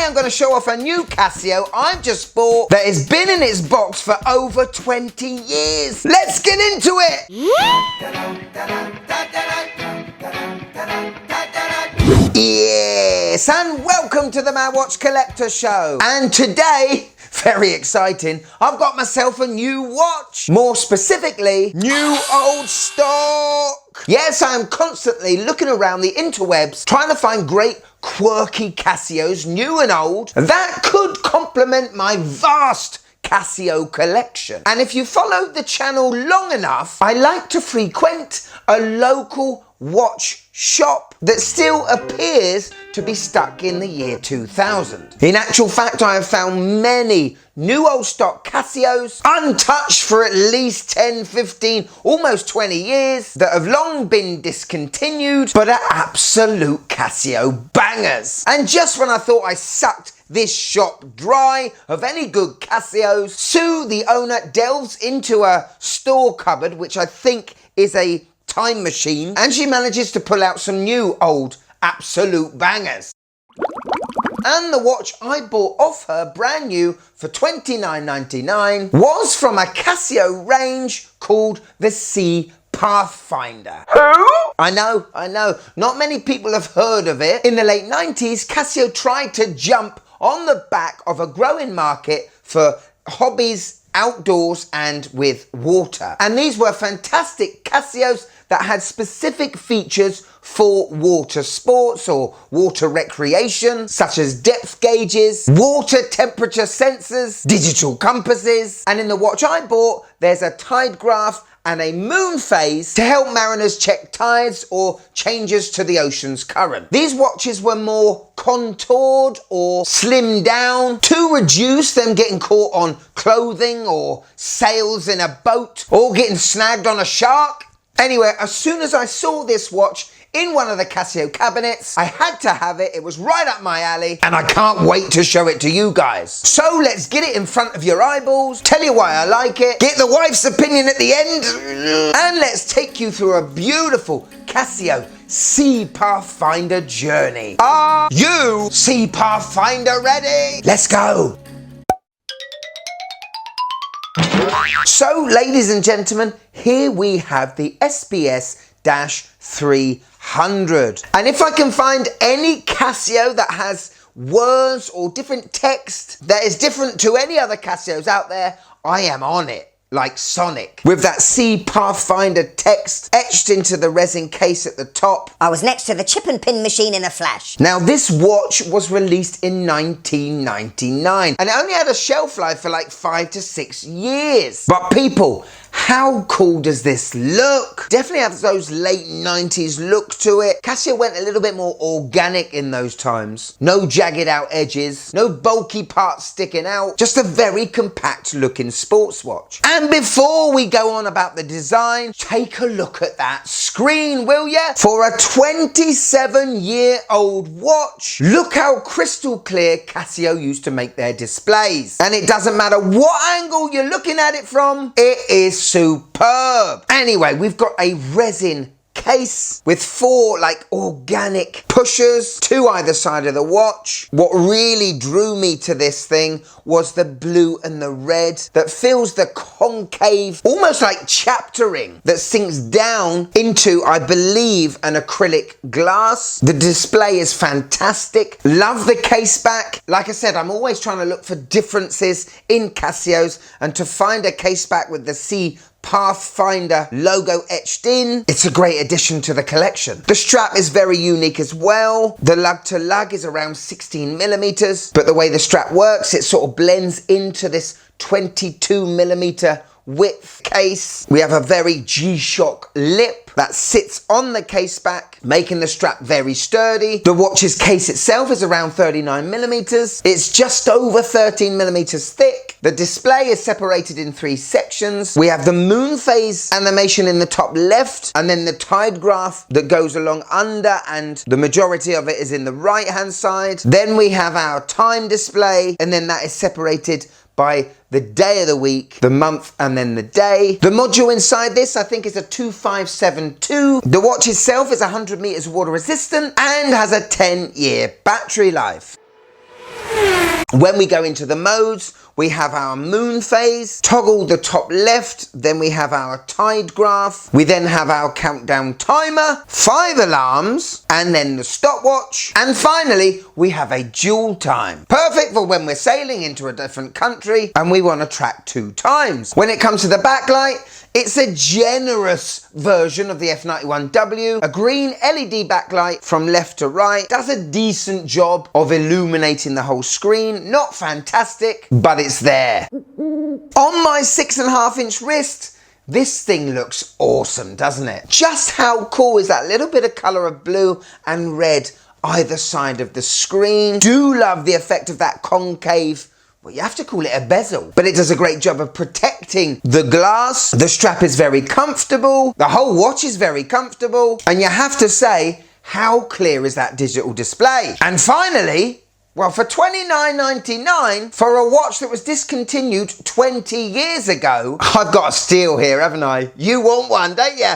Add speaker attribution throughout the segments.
Speaker 1: I'm going to show off a new Casio I've just bought that has been in its box for over 20 years. Let's get into it! Yes, and welcome to the Man Watch Collector Show. And today, very exciting, I've got myself a new watch. More specifically, new old stock. Yes, I'm constantly looking around the interwebs trying to find great quirky Casios, new and old, that could complement my vast Casio collection. And if you followed the channel long enough, I like to frequent a local watch shop that still appears to be stuck in the year 2000. In actual fact, I have found many new old stock Casios, untouched for at least 10, 15, almost 20 years, that have long been discontinued, but are absolute Casio bangers. And just when I thought I sucked this shop dry of any good Casios, Sue, the owner, delves into a store cupboard, which I think is a time machine, and she manages to pull out some new old absolute bangers. And the watch I bought off her brand new for $29.99 was from a Casio range called the Sea Pathfinder. Who? I know, not many people have heard of it. In the late 90s, Casio tried to jump on the back of a growing market for hobbies outdoors and with water. And these were fantastic Casios that had specific features for water sports or water recreation, such as depth gauges, water temperature sensors, digital compasses, and in the watch I bought, there's a tide graph and a moon phase to help mariners check tides or changes to the ocean's current. These watches were more contoured or slimmed down to reduce them getting caught on clothing or sails in a boat or getting snagged on a shark. Anyway, as soon as I saw this watch in one of the Casio cabinets, I had to have it. It was right up my alley, and I can't wait to show it to you guys. So let's get it in front of your eyeballs, tell you why I like it, get the wife's opinion at the end, and let's take you through a beautiful Casio Sea Pathfinder journey. Are you Sea Pathfinder ready? Let's go. So, ladies and gentlemen, here we have the SBS-300. And if I can find any Casio that has words or different text that is different to any other Casios out there, I am on it. Like Sonic, with that Sea Pathfinder text etched into the resin case at the top.
Speaker 2: I was next to the chip and pin machine in a flash.
Speaker 1: Now, this watch was released in 1999, and it only had a shelf life for like 5 to 6 years. But people, how cool does this look? Definitely has those late 90s look to it. Casio went a little bit more organic in those times. No jagged out edges, no bulky parts sticking out, just a very compact looking sports watch. And before we go on about the design, take a look at that screen, will ya? For a 27-year-old watch, look how crystal clear Casio used to make their displays. And it doesn't matter what angle you're looking at it from, it is superb. Anyway, we've got a resin case with 4 like organic pushers to either side of the watch. What really drew me to this thing was the blue and the red that fills the concave, almost like chaptering, that sinks down into, I believe, an acrylic glass. The display is fantastic. Love the case back. Like I said, I'm always trying to look for differences in Casios, and to find a case back with the Sea Pathfinder logo etched in, it's a great addition to the collection. The strap is very unique as well. The lug to lug is around 16 millimeters, but the way the strap works, it sort of blends into this 22 millimeter width case. We have a very G-Shock lip that sits on the case back, making the strap very sturdy. The watch's case itself is around 39 millimeters. It's just over 13 millimeters thick. The display is separated in 3 sections. We have the moon phase animation in the top left, and then the tide graph that goes along under, and the majority of it is in the right hand side. Then we have our time display, and then that is separated by the day of the week, the month, and then the day. The module inside this, I think, is a 2572. The watch itself is 100 meters water resistant and has a 10-year battery life. When we go into the modes, we have our moon phase, toggle the top left, then we have our tide graph, we then have our countdown timer, 5 alarms, and then the stopwatch, and finally we have a dual time. Perfect for when we're sailing into a different country and we want to track 2 times. When it comes to the backlight, it's a generous version of the F91W, a green LED backlight from left to right, does a decent job of illuminating the whole screen, not fantastic, but it's there. On my 6.5-inch wrist, this thing looks awesome, doesn't it? Just how cool is that little bit of colour of blue and red either side of the screen? Do love the effect of that concave, well, you have to call it a bezel, but it does a great job of protecting the glass. The strap is very comfortable. The whole watch is very comfortable. And you have to say, how clear is that digital display? And finally, well, for $29.99 for a watch that was discontinued 20 years ago, I've got a steal here, haven't I? You want one, don't you?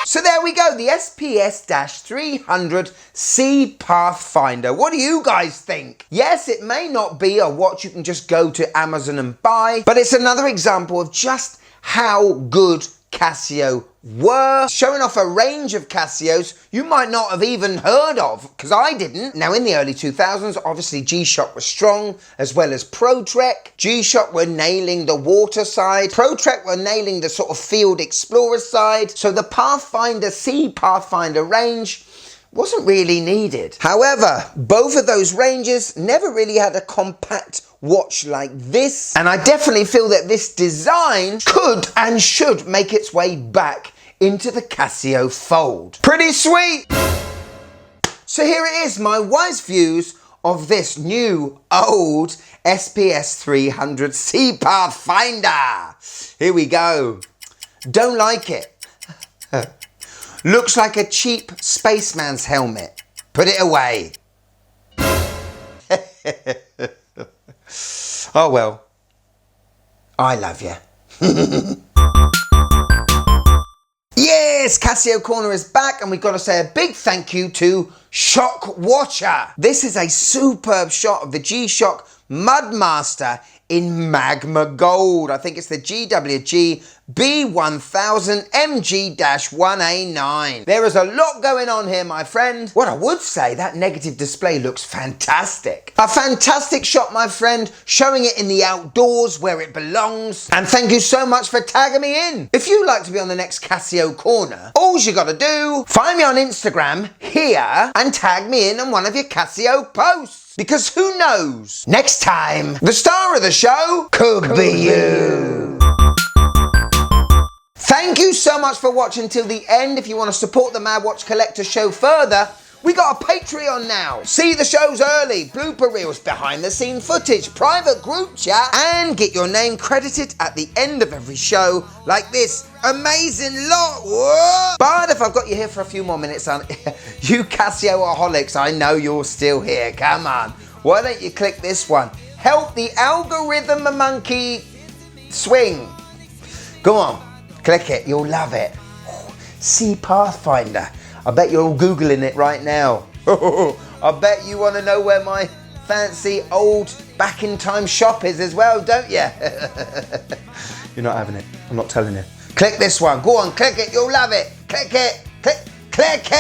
Speaker 1: So there we go, the SPS-300 Sea Pathfinder. What do you guys think? Yes, it may not be a watch you can just go to Amazon and buy, but it's another example of just how good Casio were, showing off a range of Casios you might not have even heard of, because I didn't. Now, in the early 2000s, obviously G-Shock was strong, as well as Pro-Trek. G-Shock were nailing the water side. Pro-Trek were nailing the sort of field explorer side. So the Pathfinder, Sea Pathfinder range wasn't really needed. However, both of those ranges never really had a compact watch like this, and I definitely feel that this design could and should make its way back into the Casio fold. Pretty sweet! So here it is, my wise views of this new old SPS-300 Sea Pathfinder. Here we go. Don't like it. Looks like a cheap spaceman's helmet. Put it away. Oh well, I love you. Yes, Casio Corner is back, and we've got to say a big thank you to Shock Watcher. This is a superb shot of the G-Shock Mudmaster in magma gold. I think it's the GWG B1000 MG-1A9. There is a lot going on here, my friend. What I would say, that negative display looks fantastic. A fantastic shot, my friend, showing it in the outdoors where it belongs. And thank you so much for tagging me in. If you'd like to be on the next Casio Corner, all you gotta do, find me on Instagram here and tag me in on one of your Casio posts. Because who knows, next time, the star of the show could be you. Thank you so much for watching till the end. If you want to support the Mad Watch Collector show further, we got a Patreon now. See the shows early, blooper reels, behind the scene footage, private group chat, and get your name credited at the end of every show like this amazing lot. Whoa. But if I've got you here for a few more minutes, you Casio-aholics, I know you're still here. Come on. Why don't you click this one? Help the algorithm monkey swing. Go on. Click it, you'll love it. Sea Pathfinder. I bet you're all Googling it right now. I bet you want to know where my fancy old back in time shop is as well, don't you? You're not having it. I'm not telling you. Click this one. Go on, click it. You'll love it. Click it. Click it.